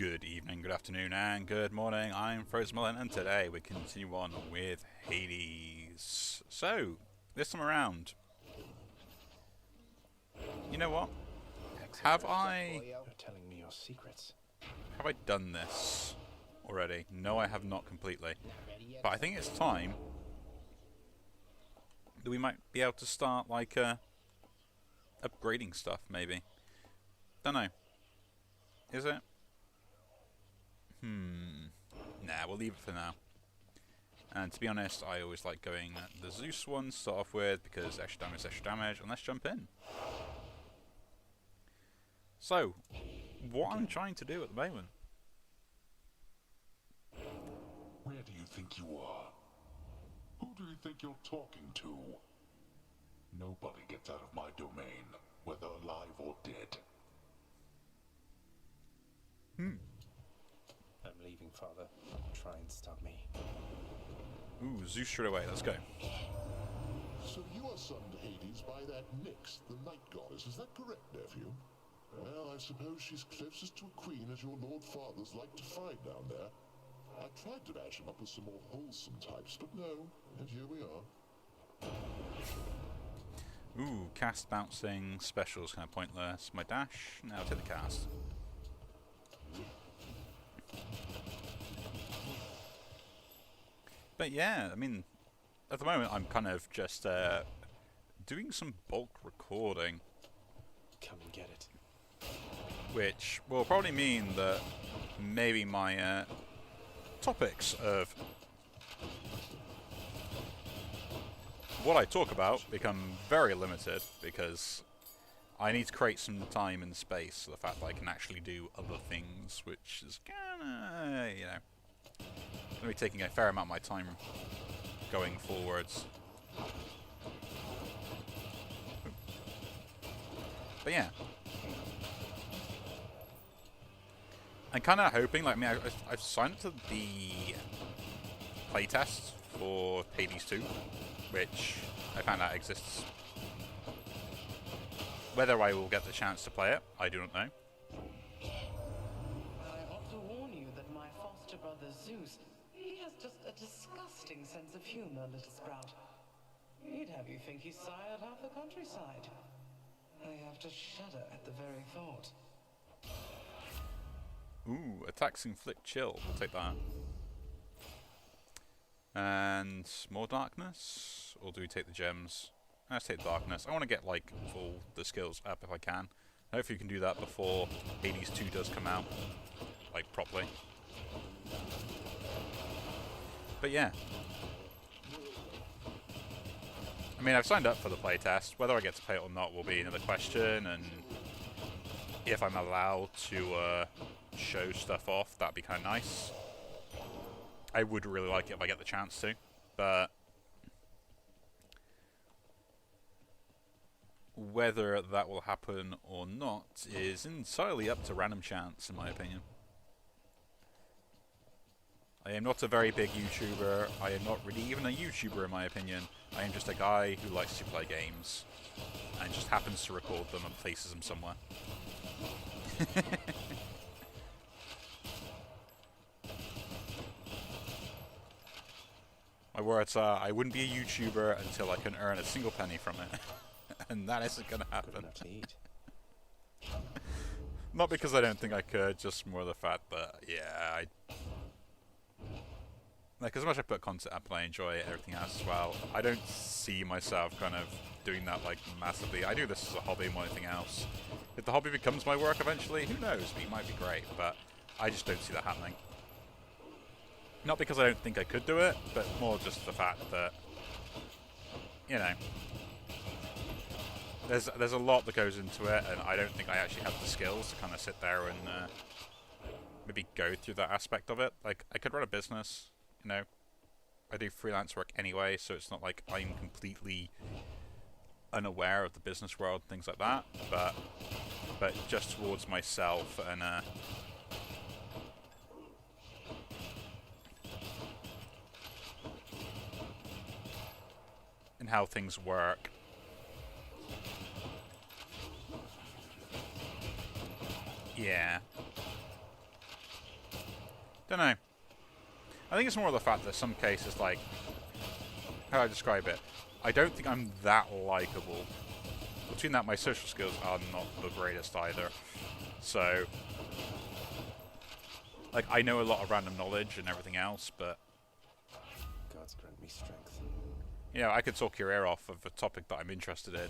Good evening, good afternoon, and good morning. I'm Frozen and today we continue on with Hades. So, this time around, you know what? Have I telling me your secrets? have I done this already? No, I have not completely. But I think it's time that we might be able to start like upgrading stuff. Maybe. Don't know. Is it? Nah, we'll leave it for now. And to be honest, I always like going the Zeus one to start off with because extra damage, and let's jump in. So, what I'm trying to do at the moment. Where do you think you are? Who do you think you're talking to? Nobody gets out of my domain, whether alive or dead. I'm leaving, Father. Try and stop me. Ooh, Zeus straight away, let's go. So you are summoned to Hades by that Nyx, the night goddess, is that correct, nephew? Well, I suppose she's closest to a queen as your lord fathers like to find down there. I tried to match him up with some more wholesome types, but no, and here we are. Ooh, cast bouncing, specials kind of pointless. My dash, now take the cast. But yeah, I mean, at the moment I'm kind of just doing some bulk recording, Come and get it. which will probably mean that maybe my topics of what I talk about become very limited because I need to create some time and space for the fact that I can actually do other things, which is kinda, you know, going to be taking a fair amount of my time going forwards. But yeah, I'm kind of hoping, like, I mean, I've signed up to the playtest for Hades 2, which I found out exists. Whether I will get the chance to play it, I do not know. I ought to warn you that my foster brother Zeus, he has just a disgusting sense of humor, little sprout. He'd have you think he sired half the countryside. I have to shudder at the very thought. Ooh, attacks inflict chill. We'll take that. And more darkness? Or do we take the gems? Let's take darkness. I want to get like all the skills up if I can. Hopefully you can do that before Hades 2 does come out, like properly. But yeah. I mean, I've signed up for the playtest. Whether I get to play it or not will be another question, and if I'm allowed to show stuff off, that'd be kind of nice. I would really like it if I get the chance to, but whether that will happen or not is entirely up to random chance, in my opinion. I am not a very big YouTuber. I am not really even a YouTuber, in my opinion. I am just a guy who likes to play games and just happens to record them and places them somewhere. My words are, I wouldn't be a YouTuber until I can earn a single penny from it. And that isn't going to happen. Good enough to eat. Not because I don't think I could, just more the fact that, yeah, like, as much as I put content up and I enjoy it, everything else as well, I don't see myself kind of doing that, like, massively. I do this as a hobby more than anything else. If the hobby becomes my work eventually, who knows? It might be great, but I just don't see that happening. Not because I don't think I could do it, but more just the fact that, you know, there's a lot that goes into it, and I don't think I actually have the skills to kind of sit there and maybe go through that aspect of it. Like, I could run a business, you know. I do freelance work anyway, so it's not like I'm completely unaware of the business world, things like that. But just towards myself and how things work. Yeah. Don't know. I think it's more of the fact that some cases, like, how do I describe it? I don't think I'm that likable. Between that, my social skills are not the greatest either. So, like, I know a lot of random knowledge and everything else, but Gods grant me strength. you know, I could talk your ear off of a topic that I'm interested in.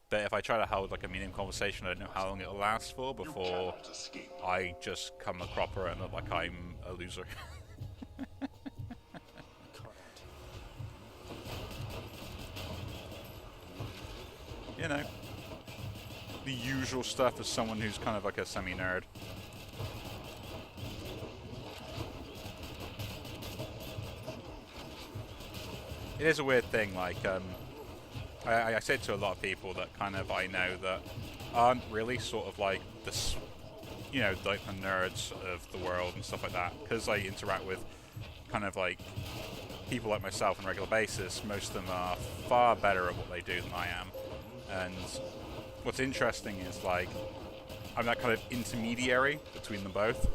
But if I try to hold like a meaningful conversation, I don't know how long it'll last for before I just come a cropper and look like I'm a loser. You know, the usual stuff as someone who's kind of like a semi-nerd. It is a weird thing, like, I say to a lot of people that kind of I know that aren't really sort of like this, you know, like the nerds of the world and stuff like that, because I interact with kind of like people like myself on a regular basis. Most of them are far better at what they do than I am, and what's interesting is like I'm that kind of intermediary between them both,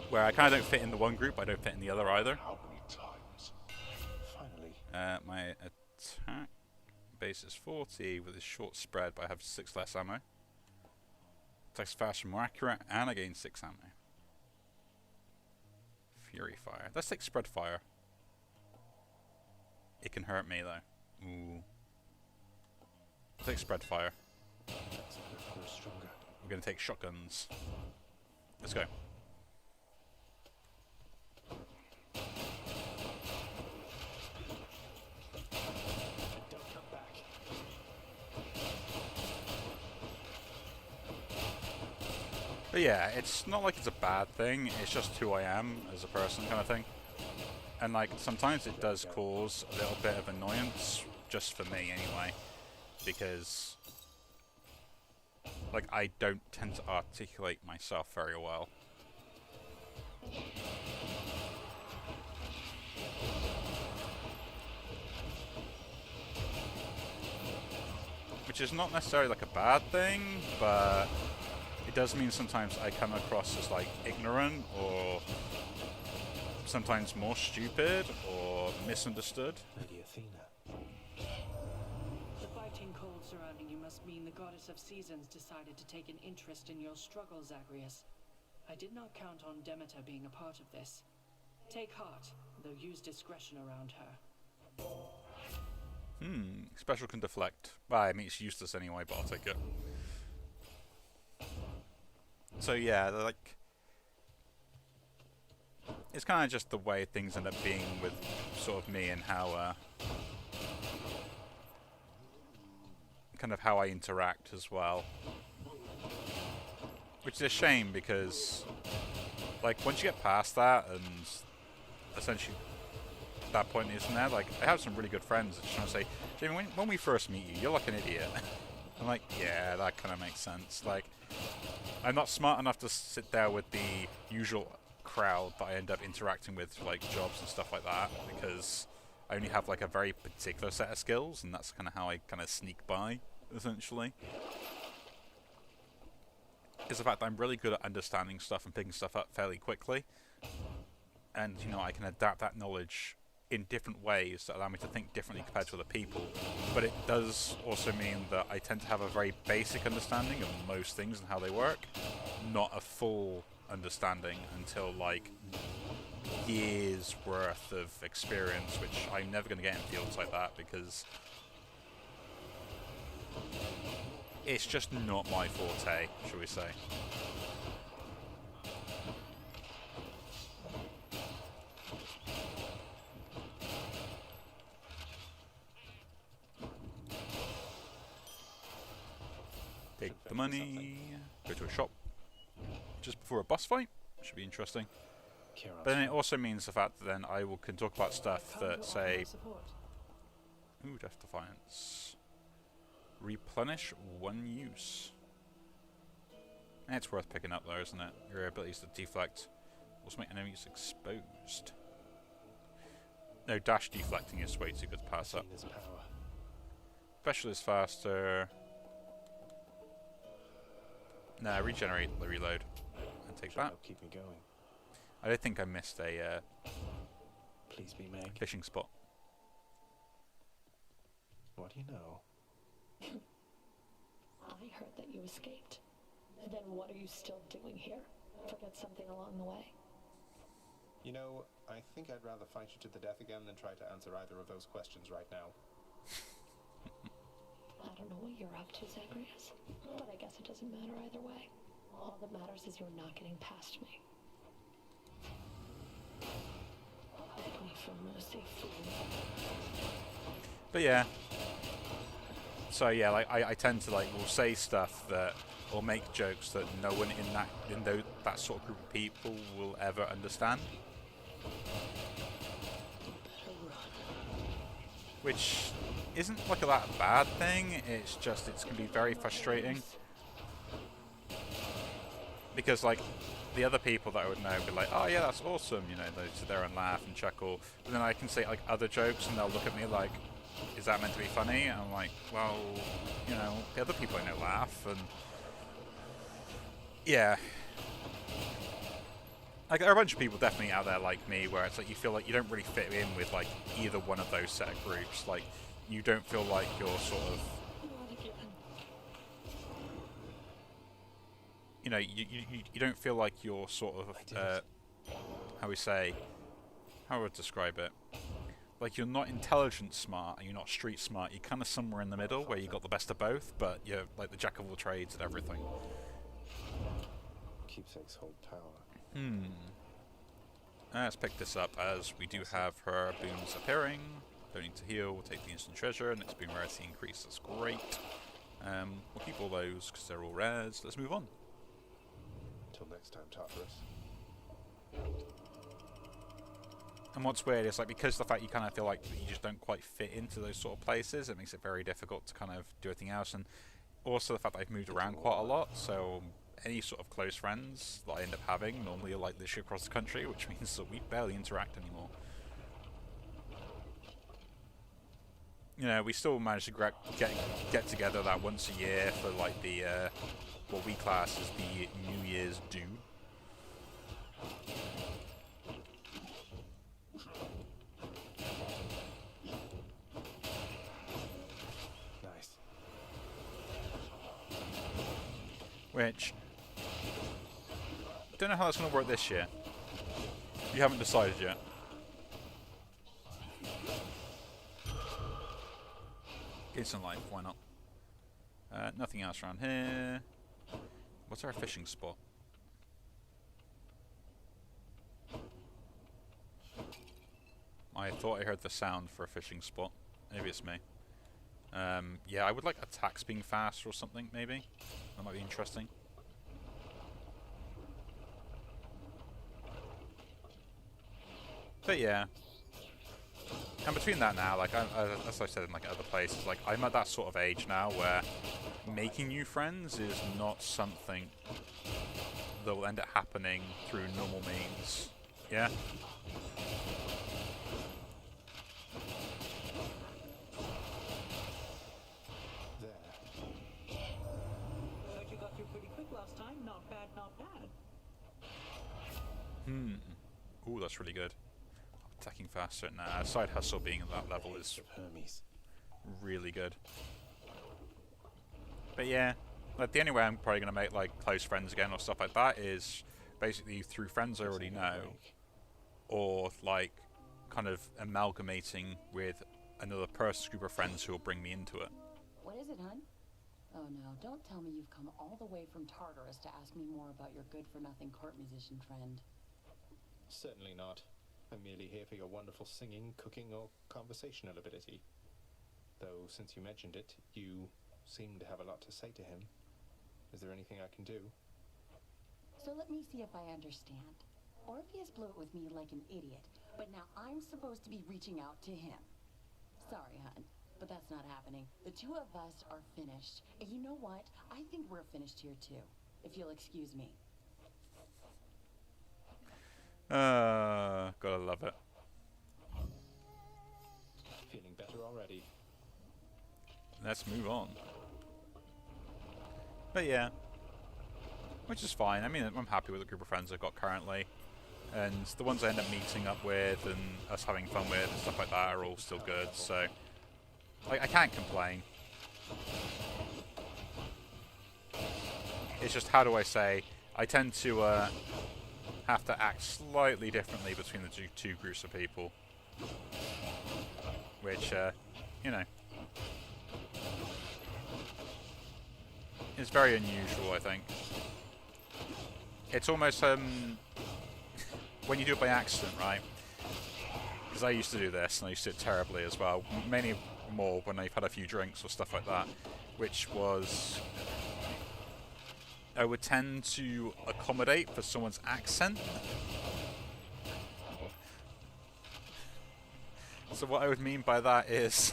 where I kind of don't fit in the one group, I don't fit in the other either. How many times? Finally. My attack base is 40 with a short spread, but I have 6 less ammo. Attacks faster, more accurate, and I gain 6 ammo. Fury fire. Let's take spread fire. It can hurt me though. Ooh. I'll take spread fire. That's we're stronger. We're gonna take shotguns. Let's go. Don't come back. But yeah, it's not like it's a bad thing, it's just who I am as a person kind of thing. And like, sometimes it does cause a little bit of annoyance, just for me anyway, because like I don't tend to articulate myself very well. Which is not necessarily like a bad thing, but it does mean sometimes I come across as like ignorant, or sometimes more stupid, or misunderstood. Lady Athena. The biting cold surrounding you must mean the goddess of seasons decided to take an interest in your struggle, Zagreus. I did not count on Demeter being a part of this. Take heart, though use discretion around her. Special can deflect. Well, I mean, it's useless anyway, but I'll take it. So yeah, like, it's kind of just the way things end up being with sort of me and how, kind of how I interact as well. Which is a shame because, like, once you get past that and essentially that point isn't there, like, I have some really good friends that just trying to say, Jamie, when we first meet you, you're like an idiot. I'm like, yeah, that kind of makes sense. Like, I'm not smart enough to sit there with the usual crowd that I end up interacting with for, like, jobs and stuff like that, because I only have, like, a very particular set of skills, and that's kind of how I kind of sneak by, essentially. Is the fact that I'm really good at understanding stuff and picking stuff up fairly quickly, and, you know, I can adapt that knowledge in different ways that allow me to think differently compared to other people. But it does also mean that I tend to have a very basic understanding of most things and how they work, not a full understanding until like years worth of experience, which I'm never going to get in fields like that because it's just not my forte, shall we say. Take the money, go to a shop just before a boss fight. Should be interesting. But then it also means the fact that then I can talk about stuff that say, ooh, Death Defiance. Replenish 1 use. It's worth picking up though, isn't it? Your abilities to deflect also make enemies exposed. No, dash deflecting is way too good to pass up. Athena's power. Special is faster. No, regenerate, reload, and take Should that. help keep me going. I don't think I missed a Please be Meg. fishing spot. What do you know? I heard that you escaped. Then what are you still doing here? Forget something along the way? You know, I think I'd rather fight you to the death again than try to answer either of those questions right now. I don't know what you're up to, Zagreus, but I guess it doesn't matter either way. All that matters is you're not getting past me. Beg me for mercy, fool. But yeah. So yeah, like I tend to like will say stuff that or make jokes that no one in that sort of group of people will ever understand. Which isn't like that bad thing, it's just it's gonna be very frustrating. Because like the other people that I would know would be like, oh yeah, that's awesome, you know, they sit there and laugh and chuckle. But then I can say like other jokes and they'll look at me like, is that meant to be funny? And I'm like, well, you know, the other people I know laugh, and yeah. Like, there are a bunch of people definitely out there like me where it's like you feel like you don't really fit in with like either one of those set of groups. Like, you don't feel like you're sort of, you know, you don't feel like you're sort of, how we say, how would I describe it? Like, you're not intelligent smart and you're not street smart. You're kind of somewhere in the middle where you got the best of both, but you're like the jack of all trades and everything. Keepsake's hold tower. Let's pick this up as we do have her boons appearing. Don't need to heal, we'll take the instant treasure, next boon rarity increase, that's great. We'll keep all those because they're all rares. Let's move on. Till next time, Tartarus. And what's weird is like because the fact you kind of feel like you just don't quite fit into those sort of places, it makes it very difficult to kind of do anything else. And also the fact that I've moved around quite a lot, so any sort of close friends that I end up having normally are like literally across the country, which means that we barely interact anymore. You know, we still manage to get together that once a year for like the what we class as the New Year's do. Nice. Which don't know how that's going to work this year. You haven't decided yet. Get some life, why not? Nothing else around here. What's our fishing spot? I thought I heard the sound for a fishing spot. Maybe it's me. Yeah, I would like attacks being faster or something, maybe. That might be interesting. But yeah. And between that now, like, as I said in like other places, like, I'm at that sort of age now where making new friends is not something that will end up happening through normal means. Yeah? There. Thought you got through pretty quick last time. Not bad, not bad. Ooh, that's really good. Attacking faster. Nah, side hustle being at that level is Hermes. really good. But yeah, like the only way I'm probably going to make like close friends again or stuff like that is basically through friends I already know, or like kind of amalgamating with another person's group of friends who will bring me into it. What is it, hun? Oh no, don't tell me you've come all the way from Tartarus to ask me more about your good-for-nothing court musician friend. Certainly not. I'm merely here for your wonderful singing, cooking, or conversational ability. Though, since you mentioned it, you seem to have a lot to say to him. Is there anything I can do? So let me see if I understand. Orpheus blew it with me like an idiot, but now I'm supposed to be reaching out to him. Sorry, hun, but that's not happening. The two of us are finished. And you know what? I think we're finished here too, if you'll excuse me. Gotta love it. Feeling better already. Let's move on. But yeah, which is fine. I mean, I'm happy with the group of friends I've got currently, and the ones I end up meeting up with and us having fun with and stuff like that are all still good, so I can't complain. It's just, how do I say, I tend to have to act slightly differently between the two groups of people, which, you know, is very unusual, I think. It's almost, when you do it by accident, right? Because I used to do this, and I used to do it terribly as well. Mainly more when I've had a few drinks or stuff like that, which was, I would tend to accommodate for someone's accent. So what I would mean by that is,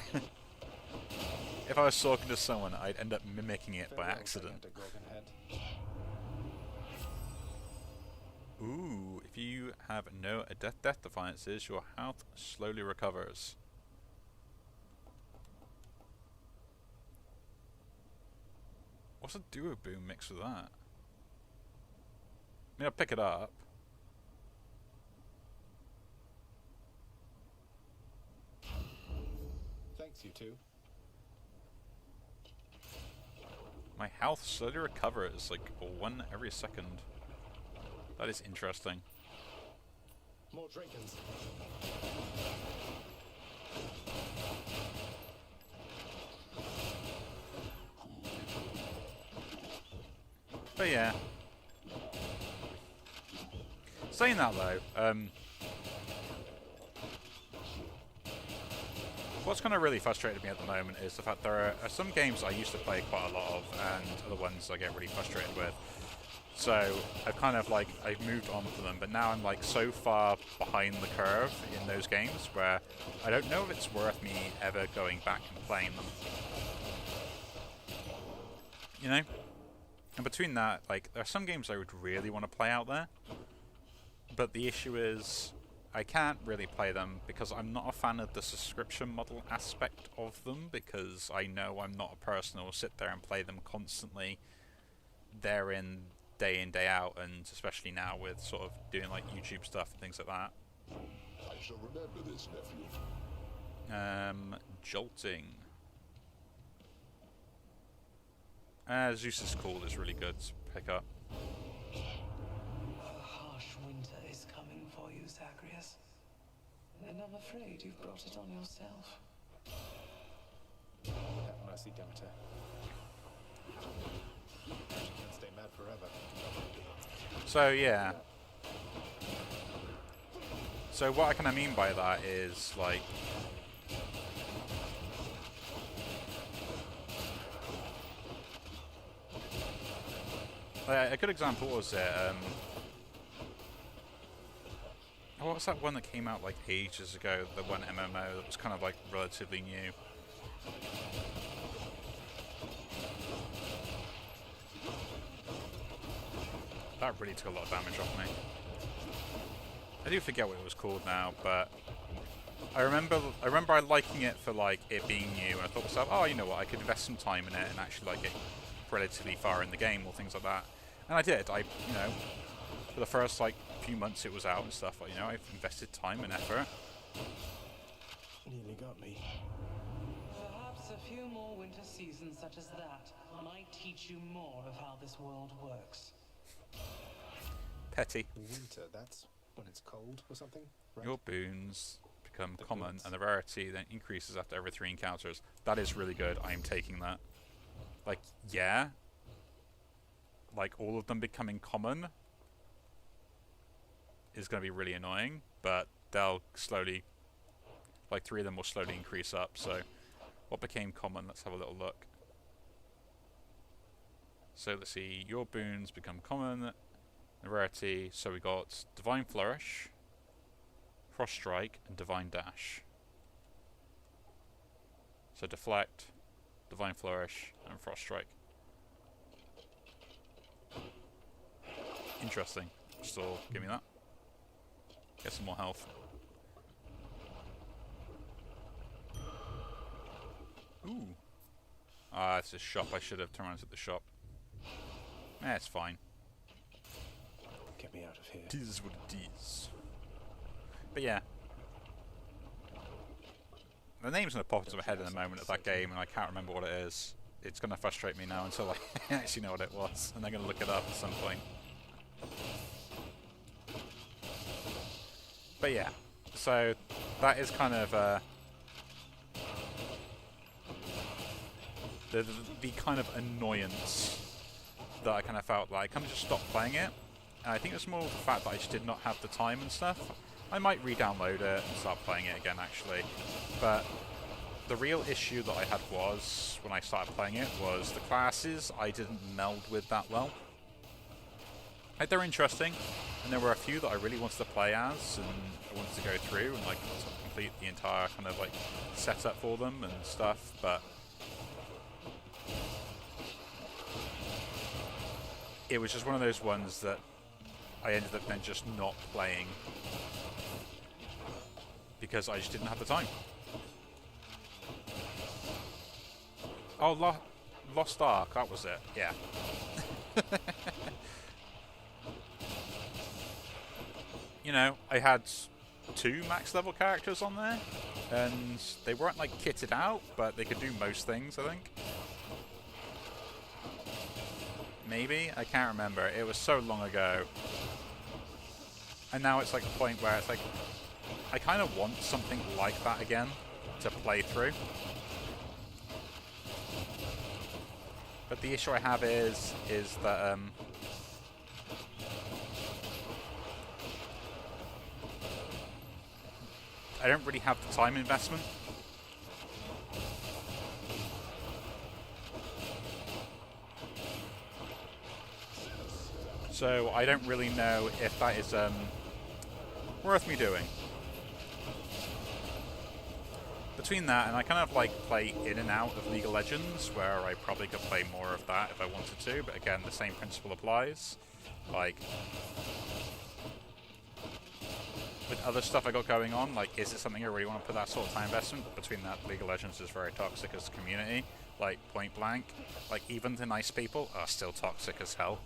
if I was talking to someone, I'd end up mimicking it by accident. Ooh, if you have no death defiances, your health slowly recovers. What's a duo boom mixed with that? I mean, I'll pick it up. Thanks, you two. My health slowly recovers, like, 1 every second. That is interesting. More drinkers. But yeah. Saying that though, what's kind of really frustrated me at the moment is the fact there are some games I used to play quite a lot of, and other ones I get really frustrated with. So I've kind of like, I've moved on from them, but now I'm like so far behind the curve in those games where I don't know if it's worth me ever going back and playing them. You know? And between that, like, there are some games I would really want to play out there, but the issue is I can't really play them because I'm not a fan of the subscription model aspect of them, because I know I'm not a person who will sit there and play them constantly therein, day in, day out, and especially now with sort of doing like YouTube stuff and things like that. I shall remember this, nephew. Jolting. Zeus's Call is really good to pick up. A harsh winter is coming for you, Zagreus. And I'm afraid you've brought it on yourself. Have mercy, Demeter. She can't stay mad forever. So yeah. So what I kind of mean by that is like, a good example was what was that one that came out like ages ago, the one MMO that was kind of like relatively new? That really took a lot of damage off me. I do forget what it was called now, but I remember liking it for like it being new, and I thought to myself, oh, you know what, I could invest some time in it and actually like get relatively far in the game or things like that. And I did. You know, for the first like few months it was out and stuff, you know, I've invested time and effort. Nearly got me. Perhaps a few more winter seasons such as that might teach you more of how this world works. Petty. Winter, that's when it's cold or something, right? Your boons become The common, boons. and the rarity then increases after every 3 encounters. That is really good. I am taking that. Like, yeah. Like, all of them becoming common is going to be really annoying, but they'll slowly, like 3 of them will slowly increase up. So, what became common? Let's have a little look. So, let's see. Your boons become common. The rarity. So, we got Divine Flourish, Frost Strike, and Divine Dash. So, Deflect, Divine Flourish, and Frost Strike. Interesting. So, give me that. Get some more health. Ooh. Ah, it's a shop. I should have turned around to the shop. Eh, it's fine. Get me out of here. This is what it is. But yeah. The name's going to pop into my head in a moment of that game, and I can't remember what it is. It's going to frustrate me now until I actually know what it was, and I'm going to look it up at some point. But yeah, so that is kind of the kind of annoyance that I kind of felt like I kind of just stopped playing it. And I think it's more the fact that I just did not have the time and stuff. I might re-download it and start playing it again, actually. But the real issue that I had was, when I started playing it, was the classes I didn't meld with that well. Like, they're interesting, and there were a few that I really wanted to play as, and I wanted to go through and like sort of complete the entire kind of like setup for them and stuff, but it was just one of those ones that I ended up then just not playing because I just didn't have the time. Oh, Lost Ark, that was it, yeah. You know, I had 2 max level characters on there, and they weren't like kitted out, but they could do most things, I think. Maybe? I can't remember. It was so long ago. And now it's like a point where it's like, I kind of want something like that again to play through. But the issue I have is that I don't really have the time investment. So I don't really know if that is worth me doing. Between that and I kind of like play in and out of League of Legends, where I probably could play more of that if I wanted to, but again the same principle applies. Like, with other stuff I got going on, like, is it something I really want to put that sort of time investment? But between that, League of Legends is very toxic as a community, like, point blank. Like, even the nice people are still toxic as hell.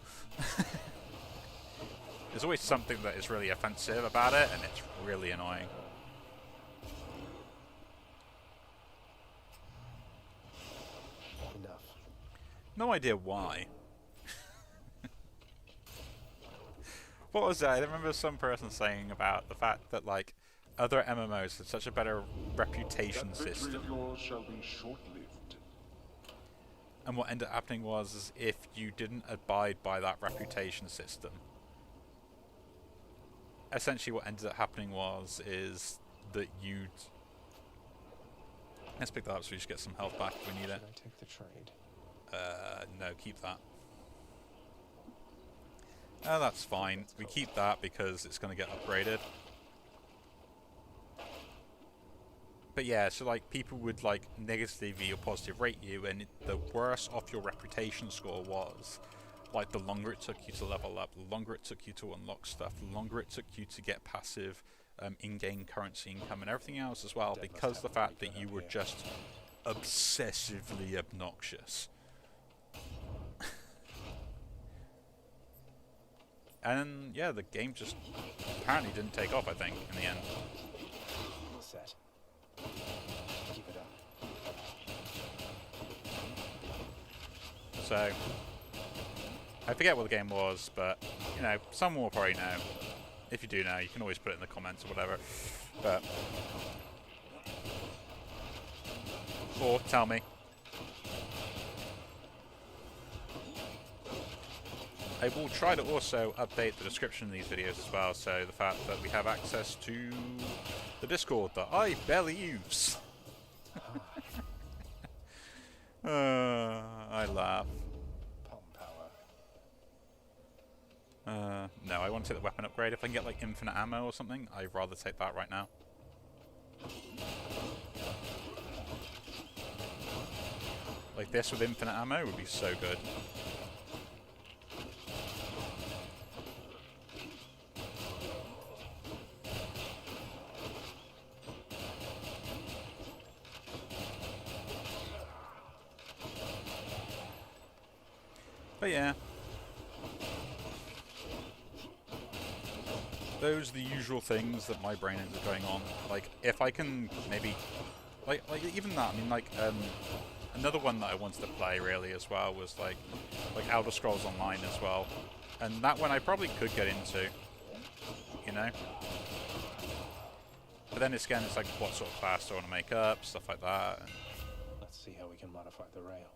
There's always something that is really offensive about it, and it's really annoying. Enough. No idea why. What was that? I remember some person saying about the fact that, like, other MMOs had such a better reputation That victory system. of yours shall be short-lived. And what ended up happening was, is if you didn't abide by that reputation system, essentially what ended up happening is that you'd... Let's pick that up so we just get some health back if we need it. Should I take the trade? No, keep that. Oh, that's fine. We keep that because it's going to get upgraded. But yeah, so like people would like negatively or positive rate you, and the worse off your reputation score was, like the longer it took you to level up, the longer it took you to unlock stuff, the longer it took you to get passive in-game currency income and everything else as well, because the fact that you were just obsessively obnoxious. And yeah, the game just apparently didn't take off, I think, in the end. Set. Keep it up. So, I forget what the game was, but, you know, someone will probably know. If you do know, you can always put it in the comments or whatever. But, or tell me. I will try to also update the description of these videos as well, so the fact that we have access to the Discord that I barely use. I laugh. Palm power. No, I want to take the weapon upgrade. If I can get like infinite ammo or something, I'd rather take that right now. Like this with infinite ammo would be so good. But yeah. those are the usual things that my brain ends up going on. Like, if I can maybe, like even that. I mean, like, another one that I wanted to play really as well was like Elder Scrolls Online as well, and that one I probably could get into, you know. But then it's again, it's like what sort of class do I want to make up, stuff like that. Let's see how we can modify the rail.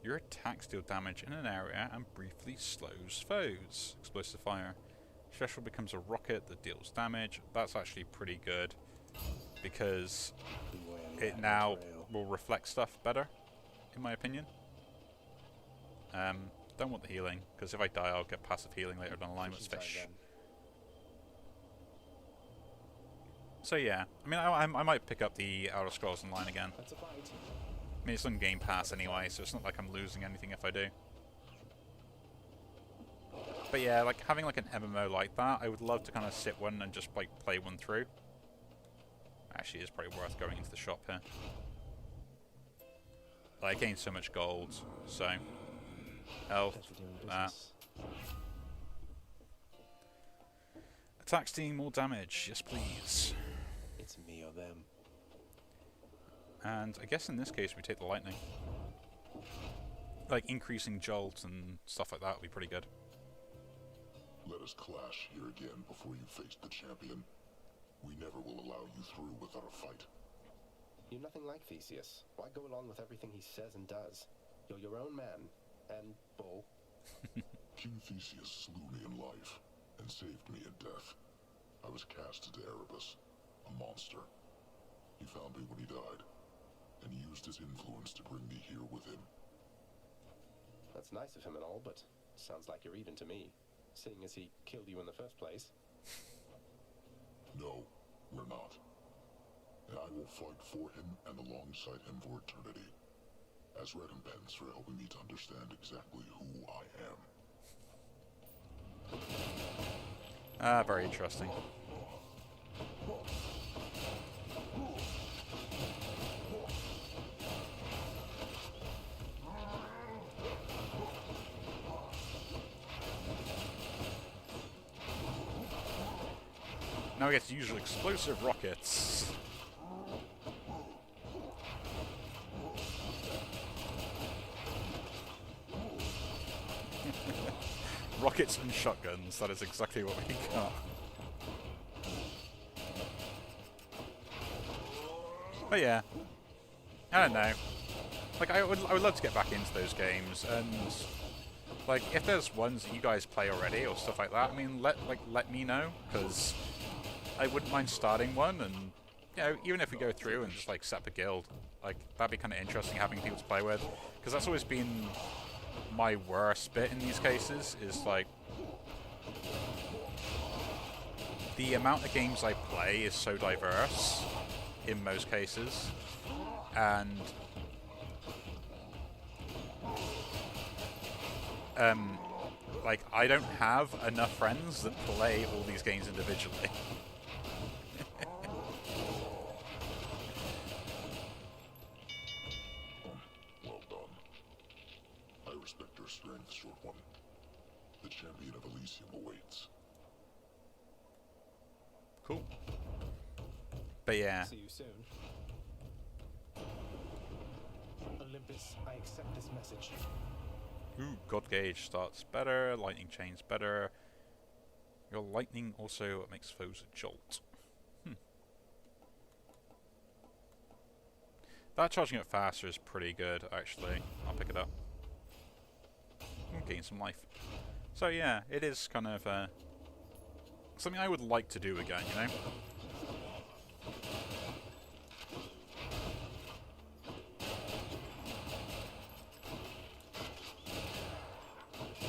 Your attacks deal damage in an area and briefly slows foes. Explosive fire. Special becomes a rocket that deals damage. That's actually pretty good because it now will reflect stuff better, in my opinion. Don't want the healing, because if I die I'll get passive healing later down the line with fish. So yeah, I mean I might pick up the Elder Scrolls Online again. That's a fight. I mean it's on Game Pass anyway, so it's not like I'm losing anything if I do. But yeah, like having like an MMO like that, I would love to kind of sit one and just like play one through. Actually, it's probably worth going into the shop here. Like, I gained so much gold, so health, that. Attacks dealing more damage, yes please. It's me or them. And I guess in this case we take the lightning. Like increasing jolt and stuff like that would be pretty good. Let us clash here again before you face the champion. We never will allow you through without a fight. You're nothing like Theseus. Why go along with everything he says and does? You're your own man. And bull. King Theseus slew me in life and saved me in death. I was cast into Erebus, a monster. He found me when he died, and used his influence to bring me here with him. That's nice of him and all, but sounds like you're even to me, seeing as he killed you in the first place. No, we're not. And I will fight for him and alongside him for eternity, as recompense for helping me to understand exactly who I am. Ah, very interesting. Now we get to use explosive rockets. Rockets and shotguns, that is exactly what we got. But yeah, I don't know. Like I would love to get back into those games, and like if there's ones that you guys play already or stuff like that, I mean let me know, because I wouldn't mind starting one, and you know, even if we go through and just like set up a guild, like that'd be kind of interesting having people to play with, because that's always been my worst bit in these cases, is like the amount of games I play is so diverse in most cases, and like I don't have enough friends that play all these games individually. Well done. I respect your strength, short one. The champion of Elysium awaits. Cool. But yeah. See you soon. Olympus, I accept this message. Ooh, God Gauge starts better, Lightning Chain's better. Your lightning also makes foes a jolt. That charging it faster is pretty good, actually. I'll pick it up. Gain some life. So yeah, it is kind of something I would like to do again, you know?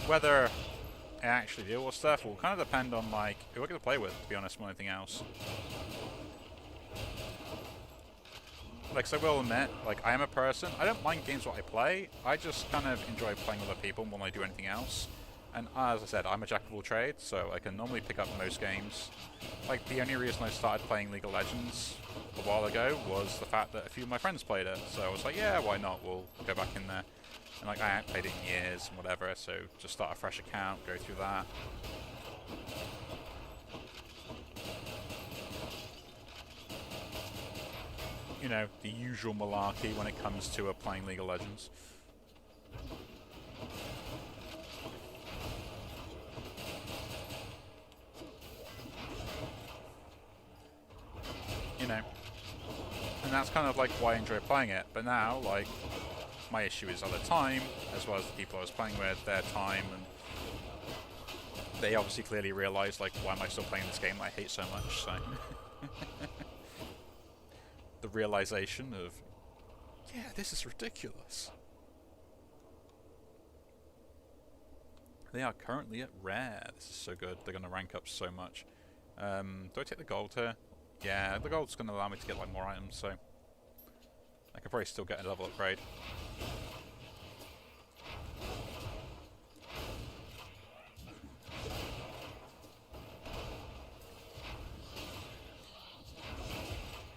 Whether I actually deal with stuff will kind of depend on like who I get to play with, to be honest, more than anything else. Like, so I will admit, like, I am a person, I don't mind games what I play, I just kind of enjoy playing with other people more than I do anything else. And as I said, I'm a jack of all trades, so I can normally pick up most games. Like, the only reason I started playing League of Legends a while ago was the fact that a few of my friends played it, so I was like, yeah, why not, we'll go back in there. And like, I hadn't played it in years and whatever, so just start a fresh account, go through that. you know, the usual malarkey when it comes to playing League of Legends. You know, and that's kind of like why I enjoy playing it. But now, like, my issue is other time, as well as the people I was playing with, their time, and they obviously clearly realised, like, why am I still playing this game that I hate so much, so... The realisation of, yeah, this is ridiculous. They are currently at rare. This is so good. They're going to rank up so much. Do I take the gold here? Yeah, the gold's going to allow me to get, like, more items, so... I could probably still get a level upgrade.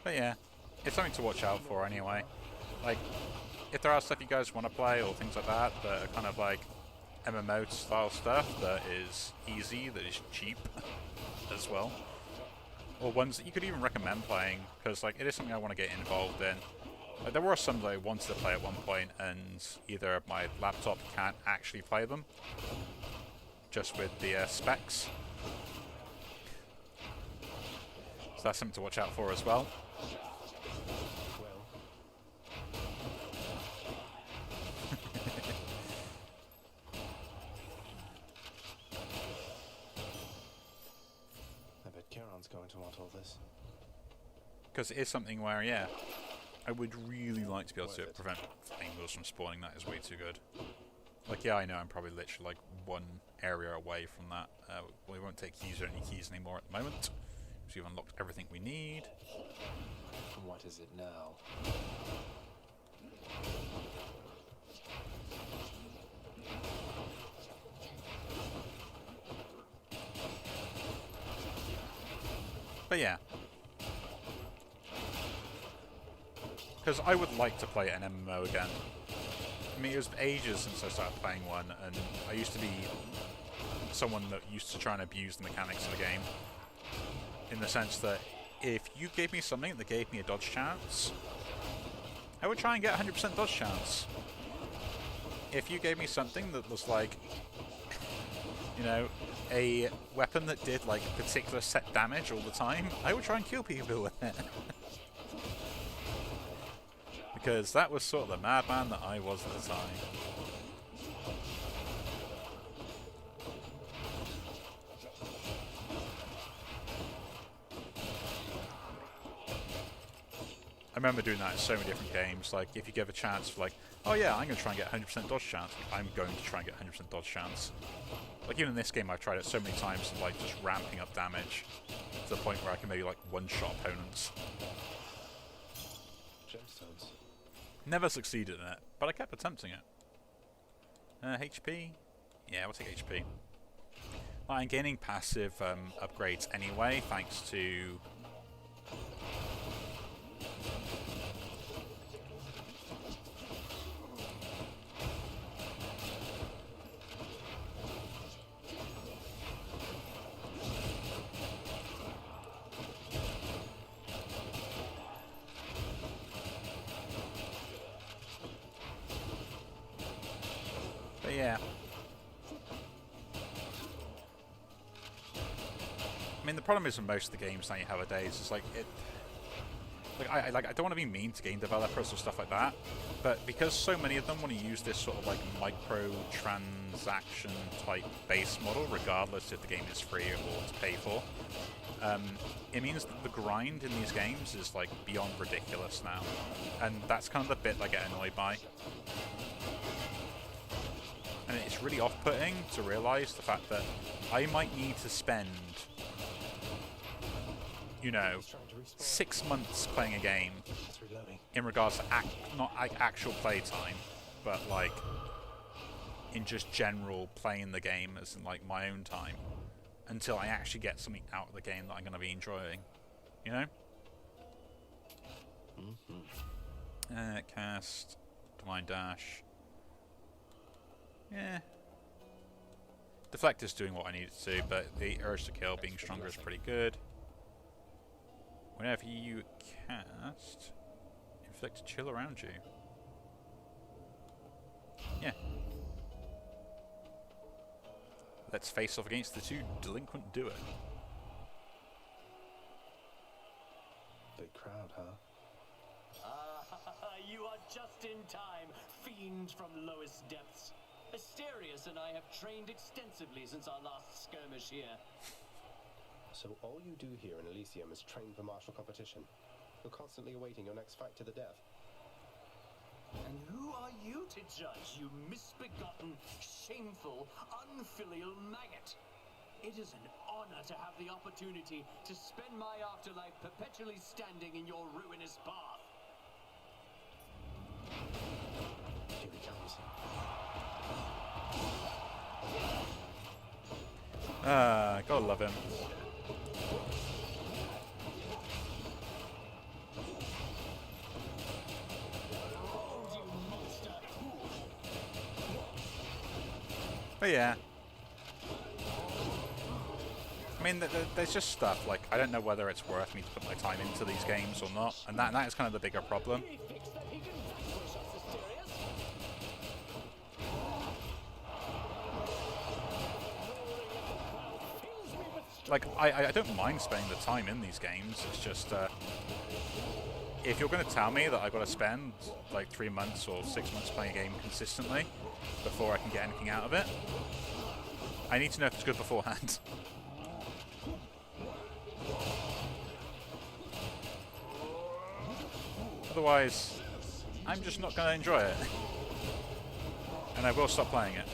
But yeah, it's something to watch out for anyway. Like, if there are stuff you guys want to play or things like that that are kind of like MMO style stuff that is easy, that is cheap as well, or ones that you could even recommend playing, because like it is something I want to get involved in. Like, there were some that I wanted to play at one point, and either my laptop can't actually play them, just with the specs. So that's something to watch out for as well. I bet Charon's going to want all this. Because it is something where, yeah, I would really like to be able to prevent angles from spawning. That is way too good. Like, yeah, I know I'm probably literally like one area away from that. We won't take keys or any keys anymore at the moment. So we've unlocked everything we need. What is it now? But yeah. Because I would like to play an MMO again. I mean, it was ages since I started playing one, and I used to be someone that used to try and abuse the mechanics of the game. In the sense that if you gave me something that gave me a dodge chance, I would try and get 100% dodge chance. If you gave me something that was like, you know, a weapon that did like particular set damage all the time, I would try and kill people with it. Because that was sort of the madman that I was at the time. I remember doing that in so many different games. Like, if you give a chance for like, oh yeah, I'm going to try and get 100% dodge chance, I'm going to try and get 100% dodge chance. Like, even in this game, I've tried it so many times, like, just ramping up damage to the point where I can maybe, like, one-shot opponents. Gemstones. Never succeeded in it, but I kept attempting it. HP? Yeah, we'll take HP. I'm gaining passive upgrades anyway, thanks to... But yeah. I mean, the problem is with most of the games nowadays is like it. I don't want to be mean to game developers or stuff like that, but because so many of them want to use this sort of like micro transaction type base model, regardless if the game is free or to pay for, it means that the grind in these games is like beyond ridiculous now, and that's kind of the bit I get annoyed by. And it's really off-putting to realise the fact that I might need to spend, you know, 6 months playing a game in regards to not actual playtime, but like in just general playing the game as in like my own time, until I actually get something out of the game that I'm going to be enjoying, you know? Cast, Divine Dash. Yeah. Deflect is doing what I need it to, but the urge to kill being stronger is pretty good. Whenever you cast... inflict chill around you. Yeah. Let's face off against the 2 delinquent duo. Big crowd, huh? You are just in time, fiend from lowest depths. Asterius and I have trained extensively since our last skirmish here. So all you do here in Elysium is train for martial competition. You're constantly awaiting your next fight to the death. And who are you to judge, you misbegotten, shameful, unfilial maggot? It is an honor to have the opportunity to spend my afterlife perpetually standing in your ruinous path. Here he comes. Ah, gotta love him. But yeah. I mean, there's just stuff, like, I don't know whether it's worth me to put my time into these games or not, and that is kind of the bigger problem. Like, I don't mind spending the time in these games, it's just, if you're going to tell me that I've got to spend, like, 3 months or 6 months playing a game consistently before I can get anything out of it, I need to know if it's good beforehand. Otherwise, I'm just not going to enjoy it. And I will stop playing it.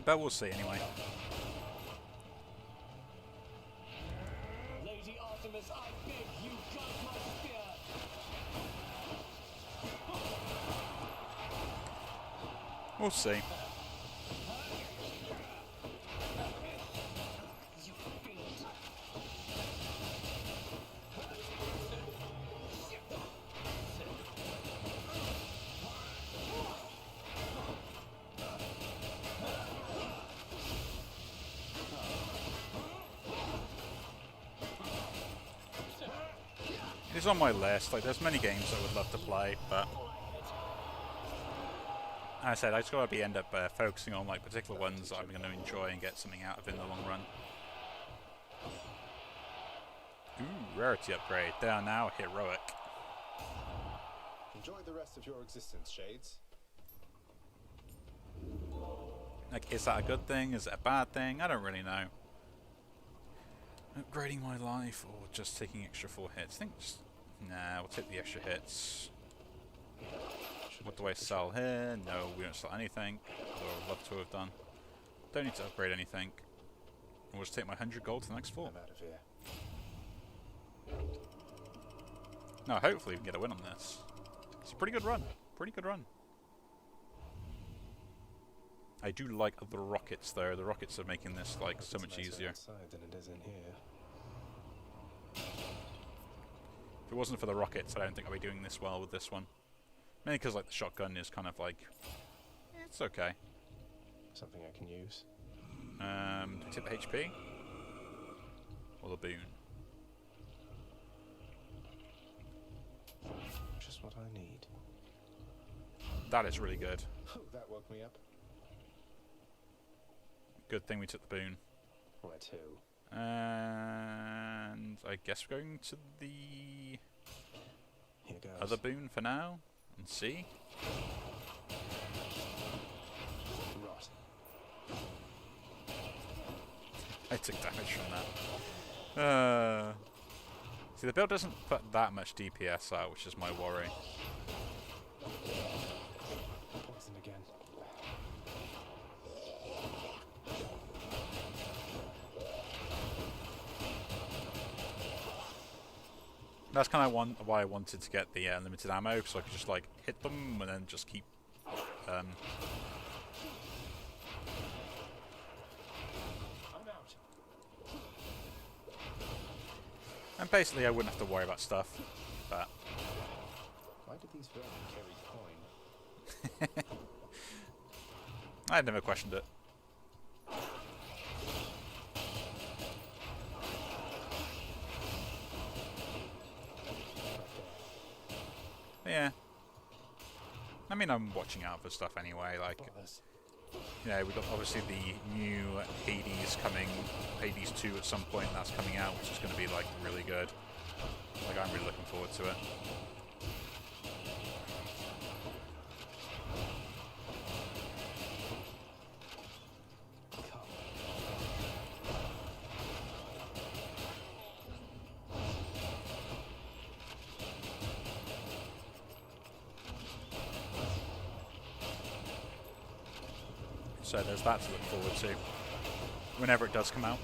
But we'll see anyway. Lady Artemis, I beg you, guard my spear. We'll see. You fiend. It's on my list. Like, there's many games I would love to play, but as I said, I just gotta end up focusing on like particular ones that I'm going to enjoy and get something out of in the long run. Ooh, rarity upgrade. They are now heroic. Enjoy the rest of your existence, Shades. Like, is that a good thing? Is it a bad thing? I don't really know. Upgrading my life or just taking extra 4 hits? I think just... Nah, we'll take the extra hits. What do I sell here? No, we don't sell anything. Although I'd love to have done. Don't need to upgrade anything. We'll just take my 100 gold to the next 4. I'm out of here. No, hopefully we can get a win on this. It's a pretty good run. Pretty good run. I do like the rockets though. The rockets are making this like so much easier. Outside than it is in here. If it wasn't for the rockets, I don't think I'd be doing this well with this one. Mainly because like the shotgun is kind of like, it's okay. Something I can use. Tip HP or the boon. Just what I need. That is really good. That woke me up. Good thing we took the boon. Where to? And I guess we're going to the Here goes. other boon for now and see. Rot. I took damage from that. See, the build doesn't put that much DPS out, which is my worry. Poisoned again. That's kind of why I wanted to get the limited ammo, so I could just like hit them and then just keep. And basically I wouldn't have to worry about stuff, but... Why did these vermin carry coin? I never questioned it. Yeah. I mean, I'm watching out for stuff anyway, like... You know, we've got obviously the new Hades coming, Hades 2 at some point, and that's coming out, which is going to be, like, really good. Like, I'm really looking forward to it. So there's that to look forward to. Whenever it does come out.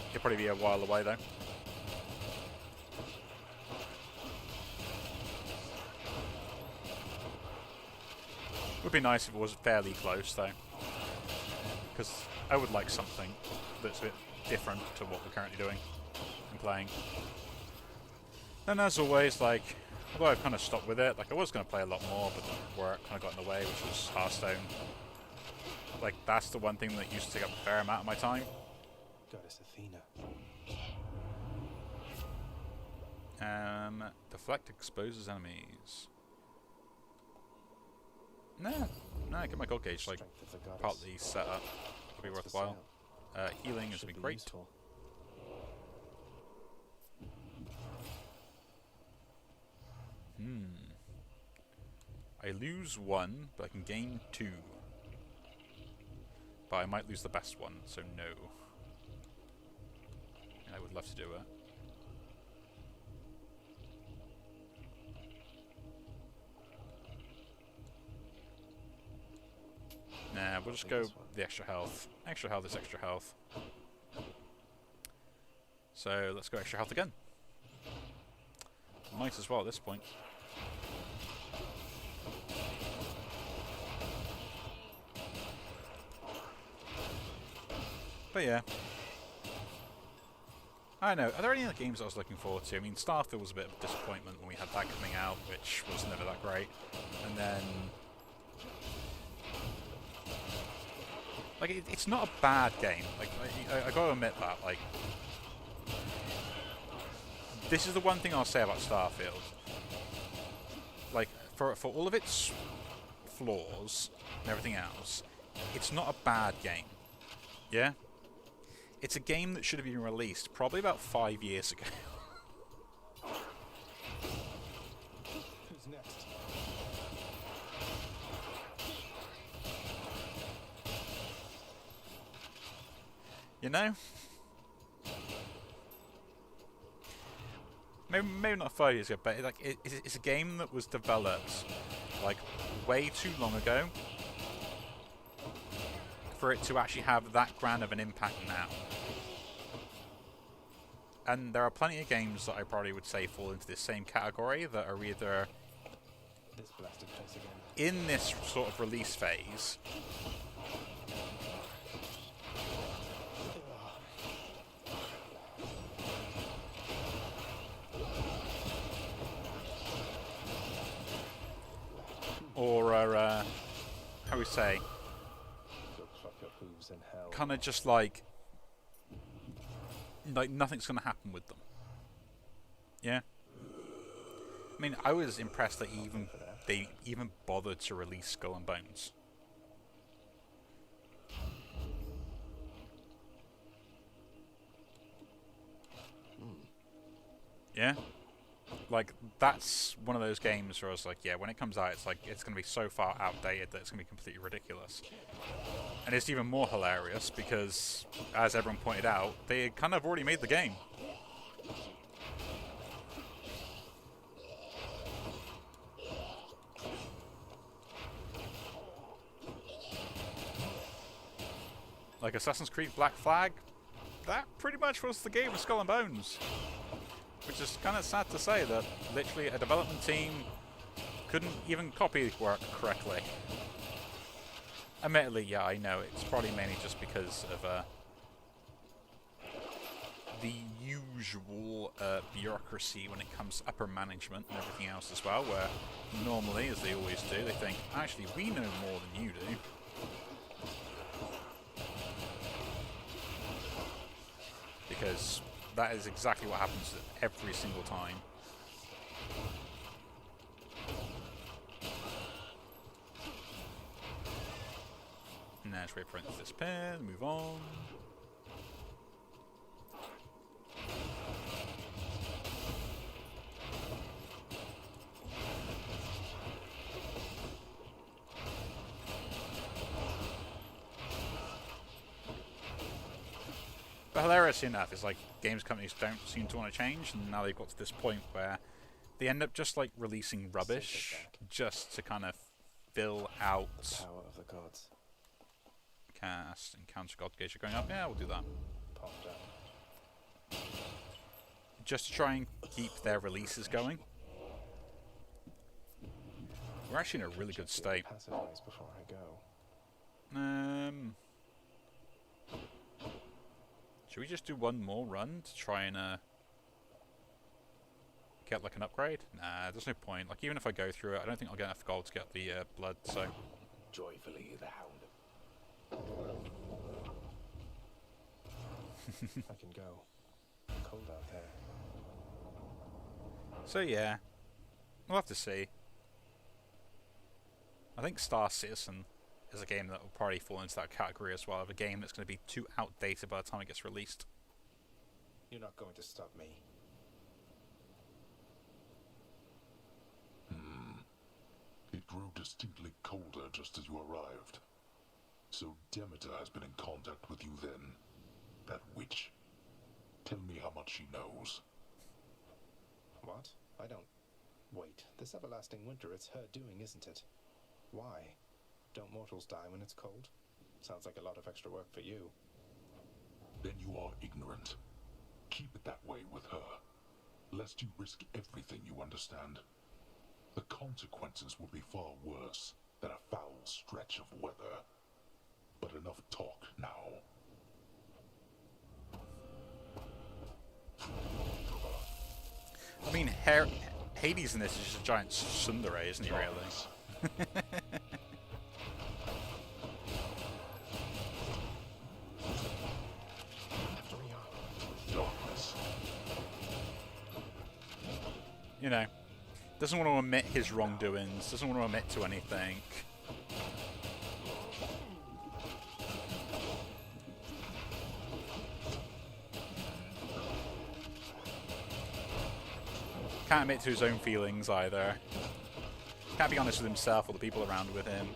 It'll probably be a while away though. Would be nice if it was fairly close though. Because I would like something that's a bit different to what we're currently doing and playing. And as always, like, although I've kind of stopped with it, like I was going to play a lot more, but the work kind of got in the way, which was Hearthstone. Like, that's the one thing that used to take up a fair amount of my time. Goddess Athena. Deflect exposes enemies. No, get my gold gauge, like, partly set up. It'll be worthwhile. Healing has been great. Useful. I lose 1, but I can gain 2. But I might lose the best one, so no. And I would love to do it. Nah, we'll just go the extra health. Extra health is extra health. So let's go extra health again. Might as well at this point. But yeah. I don't know. Are there any other games I was looking forward to? I mean, Starfield was a bit of a disappointment when we had that coming out, which was never that great. And then... Like, it's not a bad game. Like, I gotta admit that. Like, this is the one thing I'll say about Starfield. Like, for all of its flaws and everything else, it's not a bad game. Yeah? It's a game that should have been released probably about 5 years ago. Who's next? You know? Maybe not 5 years ago, but like it's a game that was developed like way too long ago for it to actually have that grand of an impact now. And there are plenty of games that I probably would say fall into this same category that are either This blasted place again. in this sort of release phase or how we say, Go clock your hooves in hell. kind of just like nothing's going to happen with them. Yeah. I mean, I was impressed that they even bothered to release Skull and Bones. Yeah. Like, that's one of those games where I was like, yeah, when it comes out, it's like, it's going to be so far outdated that it's going to be completely ridiculous. And it's even more hilarious because, as everyone pointed out, they kind of already made the game. Like Assassin's Creed Black Flag, that pretty much was the game of Skull and Bones. Which is kind of sad to say that literally a development team couldn't even copy work correctly. Admittedly, yeah, I know, it's probably mainly just because of the usual bureaucracy when it comes to upper management and everything else as well, where normally, as they always do, they think, actually, we know more than you do. Because that is exactly what happens every single time. And let's wait for it to disappear, move on. But hilariously enough, it's like games companies don't seem to want to change, and now they've got to this point where they end up just like releasing rubbish just to kind of fill out. Power of the gods. Cast encounter god gauge are going up. Yeah, we'll do that. Palm down. Just to try and keep their releases going. We're actually in a really good state. Pacifies before I go. Should we just do one more run to try and get like an upgrade? Nah, there's no point. Like even if I go through it, I don't think I'll get enough gold to get the blood. So Joyfully the hound. I can go. Cold out there. So yeah, we'll have to see. I think Star Citizen is a game that will probably fall into that category as well, of a game that's going to be too outdated by the time it gets released. You're not going to stop me. It grew distinctly colder just as you arrived. So Demeter has been in contact with you then. That witch. Tell me how much she knows. What? I don't... Wait, this everlasting winter, it's her doing, isn't it? Why? Don't mortals die when it's cold? Sounds like a lot of extra work for you. Then you are ignorant. Keep it that way with her, lest you risk everything you understand. The consequences will be far worse than a foul stretch of weather. But enough talk now. I mean, Hades in this is just a giant tsundere, isn't he, really? You know, doesn't want to admit his wrongdoings, doesn't want to admit to anything. Can't admit to his own feelings either. Can't be honest with himself or the people around with him.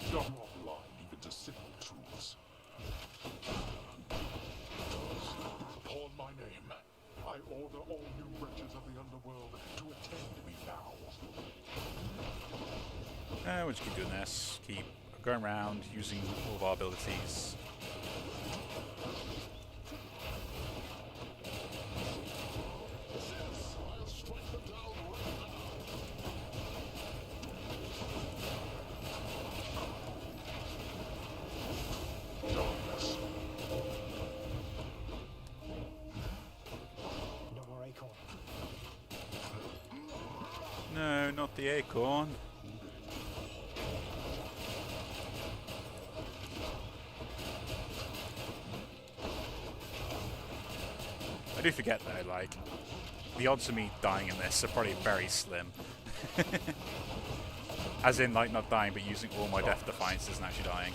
You're not blind even to simple truths. Upon my name, I order all new wretches of the underworld to attend me now. We'll just keep doing this. Keep going around, using all of our abilities. No more acorn. No, not the acorn. I do forget though, like, the odds of me dying in this are probably very slim. As in, like, not dying, but using all my death defiances and actually dying.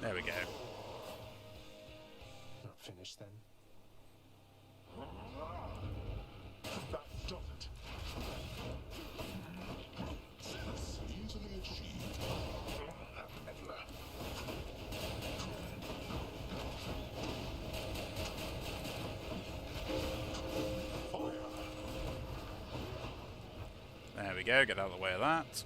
There we go. Not finished then? That does it. Easily achieved. Meddler. There we go, get out of the way of that.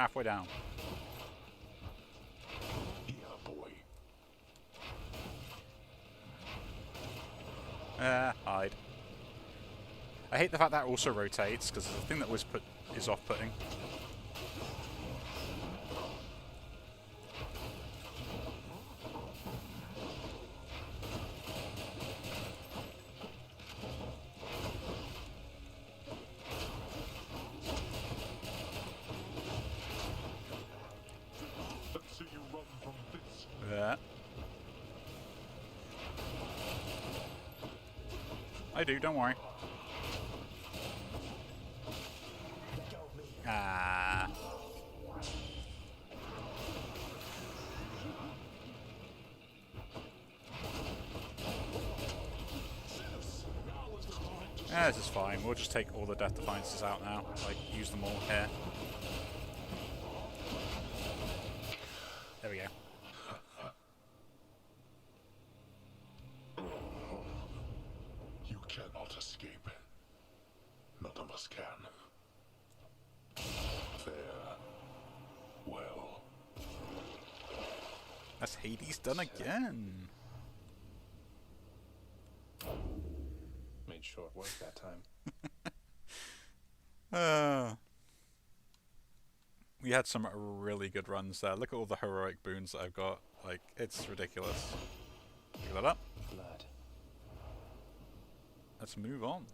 halfway down. Yeah, boy. Hide. I hate the fact that also rotates, because the thing that was is off-putting. Let's see you run from this. Yeah. I do, don't worry. Ah. Yeah, this is fine. We'll just take all the Death Defiances out now. Like, use them all here. There we go. You cannot escape. None of us can. Well. That's Hades done again. Made sure it worked that time. We had some really good runs there. Look at all the heroic boons that I've got. Like, it's ridiculous. Pick that up. Blood. Let's move on.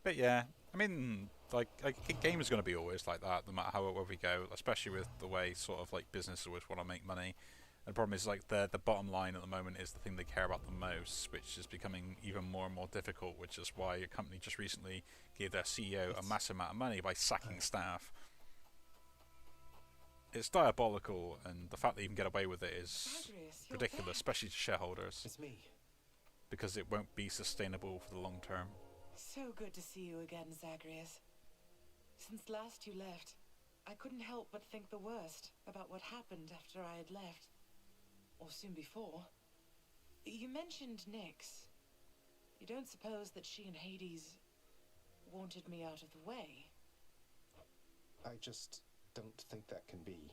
But yeah, I mean, like a game is going to be always like that, no matter where we go, especially with the way sort of like businesses always want to make money. And the problem is like the bottom line at the moment is the thing they care about the most, which is becoming even more and more difficult, which is why a company just recently gave their CEO a massive amount of money by sacking staff. It's diabolical, and the fact that you can get away with it is ridiculous, especially to shareholders. It's me. Because it won't be sustainable for the long term. So good to see you again, Zagreus. Since last you left, I couldn't help but think the worst about what happened after I had left. Or soon before. You mentioned Nyx. You don't suppose that she and Hades wanted me out of the way? I just don't think that can be.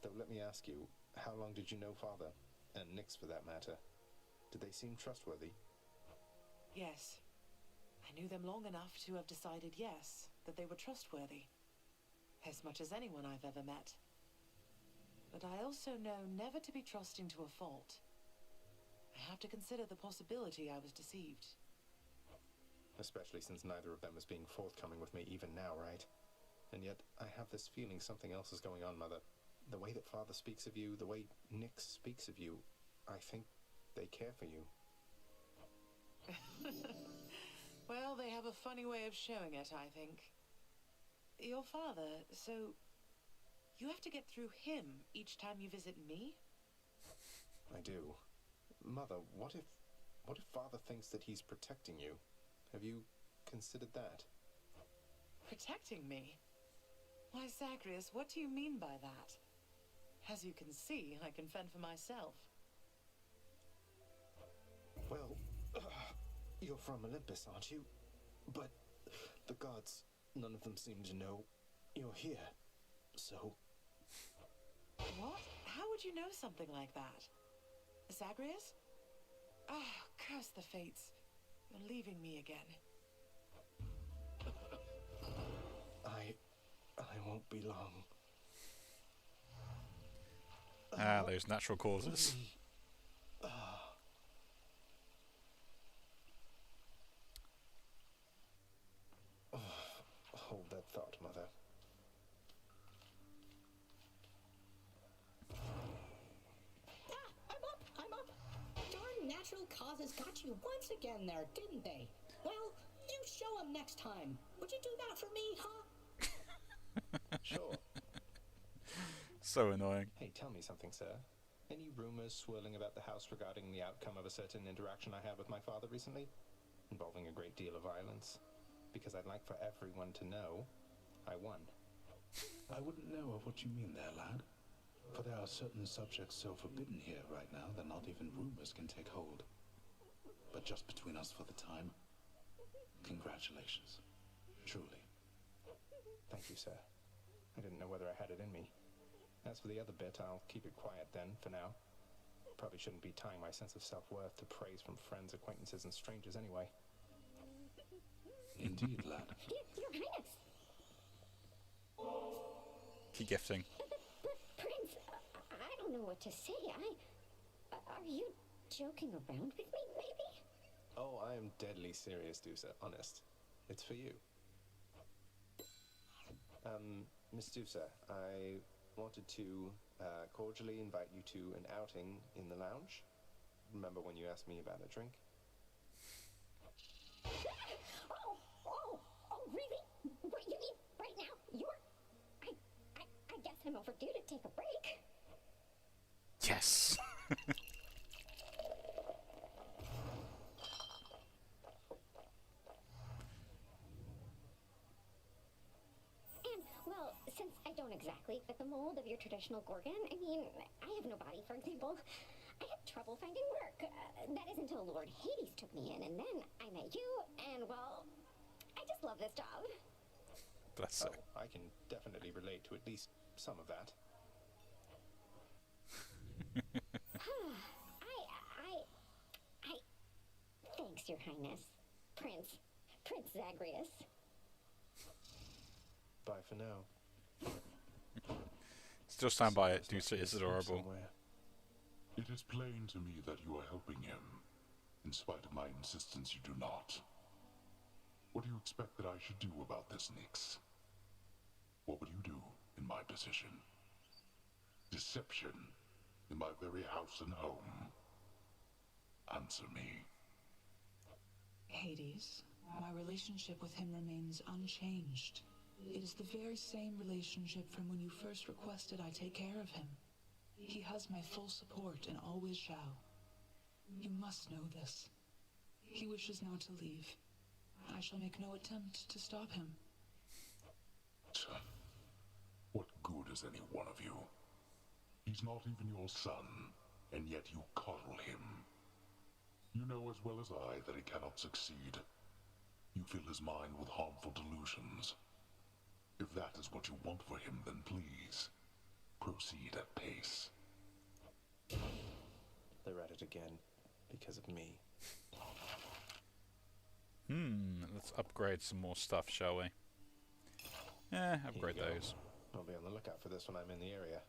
Though let me ask you, how long did you know Father? And Nyx for that matter. Did they seem trustworthy? Yes. I knew them long enough to have decided yes, that they were trustworthy. As much as anyone I've ever met. But I also know never to be trusting to a fault. I have to consider the possibility I was deceived. Especially since neither of them is being forthcoming with me even now, right? And yet, I have this feeling something else is going on, Mother. The way that Father speaks of you, the way Nyx speaks of you, I think they care for you. Well, they have a funny way of showing it, I think. Your father, so you have to get through him each time you visit me? I do. Mother, what if Father thinks that he's protecting you? Have you considered that? Protecting me? Why, Zagreus, what do you mean by that? As you can see, I can fend for myself. Well, you're from Olympus, aren't you? But the gods, none of them seem to know you're here, so... What? How would you know something like that? Zagreus? Ah, curse the fates. You're leaving me again. I won't be long. Those natural causes. Hold that thought, Mother. I'm up. Darn natural causes got you once again there, didn't they? Well, you show them next time. Would you do that for me, huh? Sure. So annoying. Hey, tell me something, sir. Any rumors swirling about the house regarding the outcome of a certain interaction I had with my father recently? Involving a great deal of violence? Because I'd like for everyone to know I won. I wouldn't know of what you mean there, lad. For there are certain subjects so forbidden here right now that not even rumors can take hold. But just between us for the time, congratulations. Truly. Thank you, sir. I didn't know whether I had it in me. As for the other bit, I'll keep it quiet then, for now. Probably shouldn't be tying my sense of self-worth to praise from friends, acquaintances, and strangers anyway. Indeed, lad. Your Highness! Key gifting. Prince, I don't know what to say. Are you joking around with me, maybe? Oh, I am deadly serious, Dusa, honest. It's for you. Miss Dusa, I wanted to cordially invite you to an outing in the lounge. Remember when you asked me about a drink? Oh, really? What, you mean right now? I guess I'm overdue to take a break. Yes. Well, since I don't exactly fit the mold of your traditional Gorgon, I mean, I have no body, for example. I had trouble finding work. That is until Lord Hades took me in, and then I met you, and well, I just love this job. Bless her. Oh, I can definitely relate to at least some of that. Thanks, Your Highness. Prince Zagreus. Bye for now. Still stand by it. Do say it's adorable. Somewhere. It is plain to me that you are helping him. In spite of my insistence, you do not. What do you expect that I should do about this, Nyx? What would you do in my position? Deception in my very house and home. Answer me. Hades, my relationship with him remains unchanged. It is the very same relationship from when you first requested I take care of him. He has my full support and always shall. You must know this. He wishes now to leave. I shall make no attempt to stop him. What good is any one of you? He's not even your son, and yet you coddle him. You know as well as I that he cannot succeed. You fill his mind with harmful delusions. If that is what you want for him, then please, proceed at pace. They're at it again, because of me. Let's upgrade some more stuff, shall we? Upgrade Here you go. those. I'll be on the lookout for this when I'm in the area.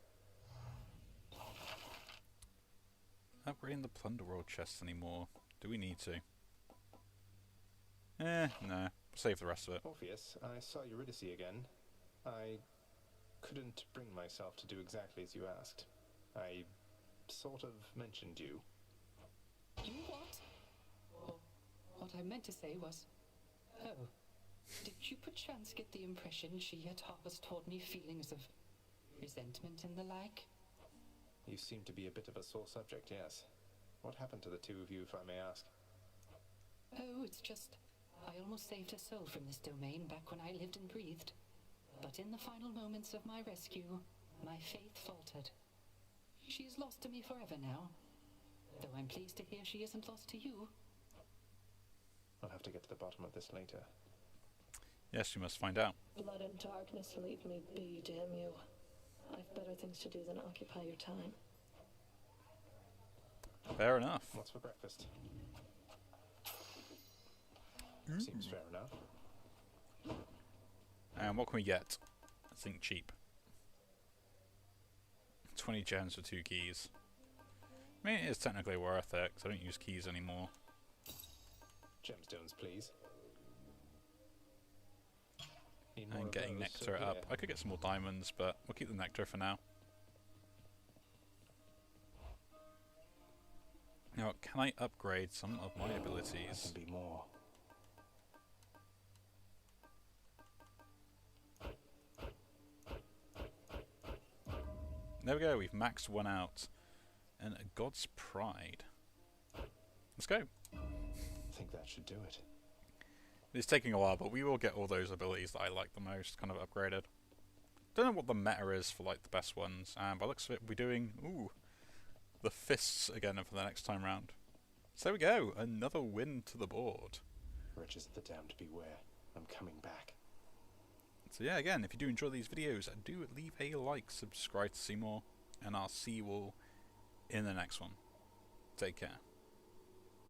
Upgrading the Plunder World chests anymore. Do we need to? No. Save the rest of it. Orpheus, I saw Eurydice again. I couldn't bring myself to do exactly as you asked. I sort of mentioned you. You what? Oh, what I meant to say was... Oh, did you perchance get the impression she had harbours toward me feelings of resentment and the like? You seem to be a bit of a sore subject, yes. What happened to the two of you, if I may ask? Oh, it's just... I almost saved her soul from this domain back when I lived and breathed. But in the final moments of my rescue, my faith faltered. She is lost to me forever now. Though I'm pleased to hear she isn't lost to you. I'll have to get to the bottom of this later. Yes, you must find out. Blood and darkness, leave me be, damn you. I've better things to do than occupy your time. Fair enough. What's for breakfast? Seems fair enough. And what can we get? I think cheap. 20 gems for 2 keys. I mean, it is technically worth it, because I don't use keys anymore. Gemstones, please. Need more And of getting those, nectar so up. here. I could get some more diamonds, but we'll keep the nectar for now. Now, can I upgrade some of my There abilities? can be more. There we go, we've maxed one out. And a God's Pride. Let's go. I think that should do it. It's taking a while, but we will get all those abilities that I like the most kind of upgraded. Don't know what the meta is for like the best ones, and by the looks of it, we're doing the fists again for the next time round. So there we go, another win to the board. Riches of the damned beware. I'm coming back. So yeah, again, if you do enjoy these videos, do leave a like, subscribe to see more, and I'll see you all in the next one. Take care.